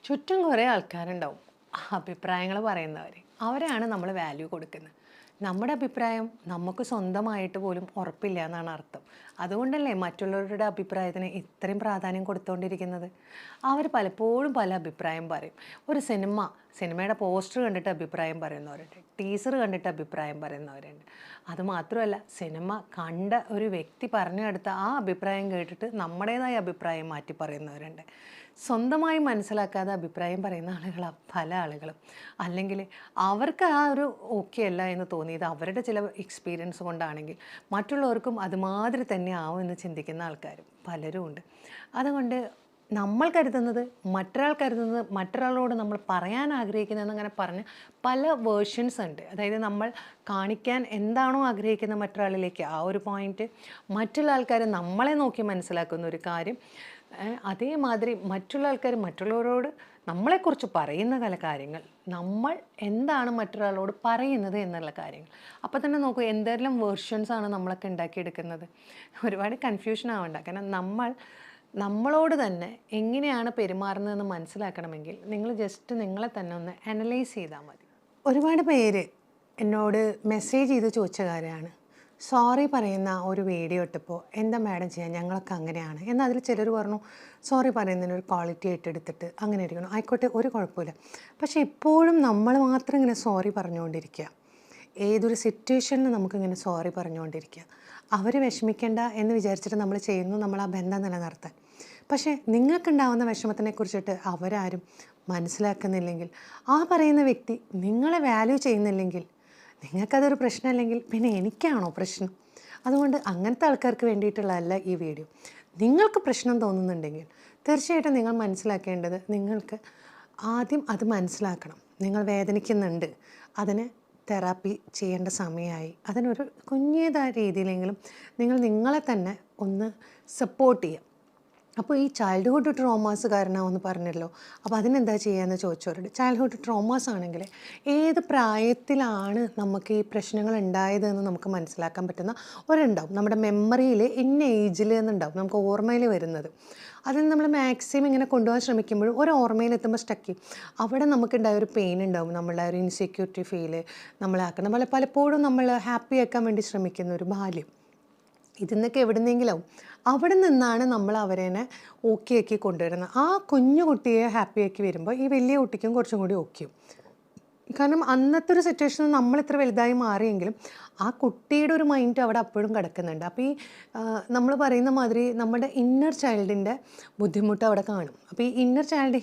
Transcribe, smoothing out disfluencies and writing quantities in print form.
ചുറ്റും കുറേ ആൾക്കാരുണ്ടാവും അഭിപ്രായങ്ങൾ പറയുന്നവർ. അവരാണ് നമ്മൾ വാല്യൂ കൊടുക്കുന്നത്. നമ്മുടെ അഭിപ്രായം നമുക്ക് സ്വന്തമായിട്ട് പോലും ഉറപ്പില്ല എന്നാണ് അർത്ഥം. അതുകൊണ്ടല്ലേ മറ്റുള്ളവരുടെ അഭിപ്രായത്തിന് ഇത്രയും പ്രാധാന്യം കൊടുത്തുകൊണ്ടിരിക്കുന്നത്. അവർ പലപ്പോഴും പല അഭിപ്രായം പറയും. ഒരു സിനിമയുടെ പോസ്റ്റർ കണ്ടിട്ട് അഭിപ്രായം പറയുന്നവരുണ്ട്, ടീസർ കണ്ടിട്ട് അഭിപ്രായം പറയുന്നവരുണ്ട്. അതുമാത്രമല്ല, സിനിമ കണ്ട ഒരു വ്യക്തി പറഞ്ഞെടുത്ത ആ അഭിപ്രായം കേട്ടിട്ട് നമ്മുടേതായ അഭിപ്രായം മാറ്റി പറയുന്നവരുണ്ട്. സ്വന്തമായി മനസ്സിലാക്കാതെ അഭിപ്രായം പറയുന്ന ആളുകളാണ് പല ആളുകളും. അല്ലെങ്കിൽ അവർക്ക് ആ ഒരു ഓക്കെ അല്ല എന്ന് തോന്നിയത് അവരുടെ ചില എക്സ്പീരിയൻസ് കൊണ്ടാണെങ്കിൽ മറ്റുള്ളവർക്കും അതുമാതിരി തന്നെ ആവും എന്ന് ചിന്തിക്കുന്ന ആൾക്കാരും പലരും ഉണ്ട്. അതുകൊണ്ട് നമ്മൾ കരുതുന്നത് മറ്റൊരാളോട് നമ്മൾ പറയാൻ ആഗ്രഹിക്കുന്നതെന്നങ്ങനെ പറഞ്ഞ് പല വേർഷൻസ് ഉണ്ട്. അതായത് നമ്മൾ കാണിക്കാൻ എന്താണോ ആഗ്രഹിക്കുന്നത് മറ്റൊരാളിലേക്ക് ആ ഒരു പോയിൻറ്റ്, മറ്റുള്ള ആൾക്കാർ നമ്മളെ നോക്കി മനസ്സിലാക്കുന്ന ഒരു കാര്യം, അതേമാതിരി മറ്റുള്ള ആൾക്കാർ മറ്റുള്ളവരോട് നമ്മളെക്കുറിച്ച് പറയുന്ന പല കാര്യങ്ങൾ, നമ്മൾ എന്താണ് മറ്റൊരാളോട് പറയുന്നത് എന്നുള്ള കാര്യങ്ങൾ. അപ്പോൾ തന്നെ നോക്കൂ എന്തെല്ലാം വേർഷൻസാണ് നമ്മളൊക്കെ ഉണ്ടാക്കിയെടുക്കുന്നത്. ഒരുപാട് കൺഫ്യൂഷൻ ആവണ്ട. കാരണം നമ്മളോട് തന്നെ എങ്ങനെയാണ് പെരുമാറുന്നതെന്ന് മനസ്സിലാക്കണമെങ്കിൽ നിങ്ങൾ ജസ്റ്റ് നിങ്ങളെ തന്നെ ഒന്ന് അനലൈസ് ചെയ്താൽ മതി. ഒരുപാട് പേര് എന്നോട് മെസ്സേജ് ചെയ്ത് ചോദിച്ച കാര്യമാണ്, സോറി പറയുന്ന ഒരു വീഡിയോ ഇട്ടപ്പോൾ എന്താ മാഡം ചെയ്യാൻ, ഞങ്ങളൊക്കെ അങ്ങനെയാണ് എന്നാൽ അതിൽ ചിലർ പറഞ്ഞു സോറി പറയുന്നതിനൊരു ക്വാളിറ്റി ആയിട്ട് എടുത്തിട്ട് അങ്ങനെ ഇരിക്കണം. ആയിക്കോട്ടെ, ഒരു കുഴപ്പമില്ല. പക്ഷേ എപ്പോഴും നമ്മൾ മാത്രം ഇങ്ങനെ സോറി പറഞ്ഞുകൊണ്ടിരിക്കുക, ഏതൊരു സിറ്റുവേഷനിലും നമുക്കിങ്ങനെ സോറി പറഞ്ഞുകൊണ്ടിരിക്കുക, അവർ വിഷമിക്കേണ്ട എന്ന് വിചാരിച്ചിട്ട് നമ്മൾ ചെയ്യുന്നു, നമ്മൾ ആ ബന്ധം നിലനിർത്താൻ. പക്ഷേ നിങ്ങൾക്കുണ്ടാവുന്ന വിഷമത്തിനെ കുറിച്ചിട്ട് അവരാരും മനസ്സിലാക്കുന്നില്ലെങ്കിൽ, ആ പറയുന്ന വ്യക്തി നിങ്ങളെ വാല്യൂ ചെയ്യുന്നില്ലെങ്കിൽ, നിങ്ങൾക്കതൊരു പ്രശ്നമല്ലെങ്കിൽ പിന്നെ എനിക്കാണോ പ്രശ്നം? അതുകൊണ്ട് അങ്ങനത്തെ ആൾക്കാർക്ക് വേണ്ടിയിട്ടുള്ളതല്ല ഈ വീഡിയോ. നിങ്ങൾക്ക് പ്രശ്നം തോന്നുന്നുണ്ടെങ്കിൽ തീർച്ചയായിട്ടും നിങ്ങൾ മനസ്സിലാക്കേണ്ടത്, നിങ്ങൾക്ക് ആദ്യം അത് മനസ്സിലാക്കണം. നിങ്ങൾ വേദനിക്കുന്നുണ്ട്, അതിന് തെറാപ്പി ചെയ്യേണ്ട സമയമായി. അതിനൊരു കുഞ്ഞേതായ രീതിയിലെങ്കിലും നിങ്ങൾ നിങ്ങളെ തന്നെ ഒന്ന് സപ്പോർട്ട് ചെയ്യുക. അപ്പോൾ ഈ ചൈൽഡ്ഹുഡ് ട്രോമാസ് കാരണമാവെന്ന് പറഞ്ഞല്ലോ, അപ്പോൾ അതിനെന്താ ചെയ്യുകയെന്ന് ചോദിച്ചവരുണ്ട്. ചൈൽഡ്ഹുഡ് ട്രോമാസ് ആണെങ്കിൽ ഏത് പ്രായത്തിലാണ് നമുക്ക് ഈ പ്രശ്നങ്ങൾ ഉണ്ടായതെന്ന് നമുക്ക് മനസ്സിലാക്കാൻ പറ്റുന്ന ഒരുണ്ടാവും. നമ്മുടെ മെമ്മറിയിൽ ഇന്ന ഏജിൽ എന്നുണ്ടാവും നമുക്ക് ഓർമ്മയിൽ വരുന്നത്. അതിൽ നമ്മൾ മാക്സിമം ഇങ്ങനെ കൊണ്ടുപോകാൻ ശ്രമിക്കുമ്പോഴും ഒരു ഓർമ്മയിലെത്തുമ്പോൾ സ്റ്റക്ക് ചെയ്യും. അവിടെ നമുക്കുണ്ടായ ഒരു പെയിൻ ഉണ്ടാവും, നമ്മളുടെ ഒരു ഇൻസെക്യൂരിറ്റി ഫീല് നമ്മളാക്കണം. പലപ്പോഴും നമ്മൾ ഹാപ്പി ആക്കാൻ വേണ്ടി ശ്രമിക്കുന്ന ഒരു ബാല്യം, ഇതിന്നൊക്കെ എവിടുന്നെങ്കിലും അവിടെ നിന്നാണ് നമ്മൾ അവരെ ഓക്കെ ആക്കി കൊണ്ടുവരുന്നത്. ആ കുഞ്ഞു കുട്ടിയെ ഹാപ്പി ആക്കി വരുമ്പോൾ ഈ വലിയ കുട്ടിക്കും കുറച്ചും കൂടി ഓക്കെയും. കാരണം അന്നത്തെ ഒരു സിറ്റുവേഷനിൽ നമ്മൾ ഇത്ര വലുതായി മാറിയെങ്കിലും ആ കുട്ടിയുടെ ഒരു മൈൻഡ് അവിടെ അപ്പോഴും കിടക്കുന്നുണ്ട്. അപ്പോൾ ഈ നമ്മൾ പറയുന്ന മാതിരി നമ്മുടെ ഇന്നർ ചൈൽഡിൻ്റെ ബുദ്ധിമുട്ട് അവിടെ കാണും. അപ്പോൾ ഈ ഇന്നർ ചൈൽഡ്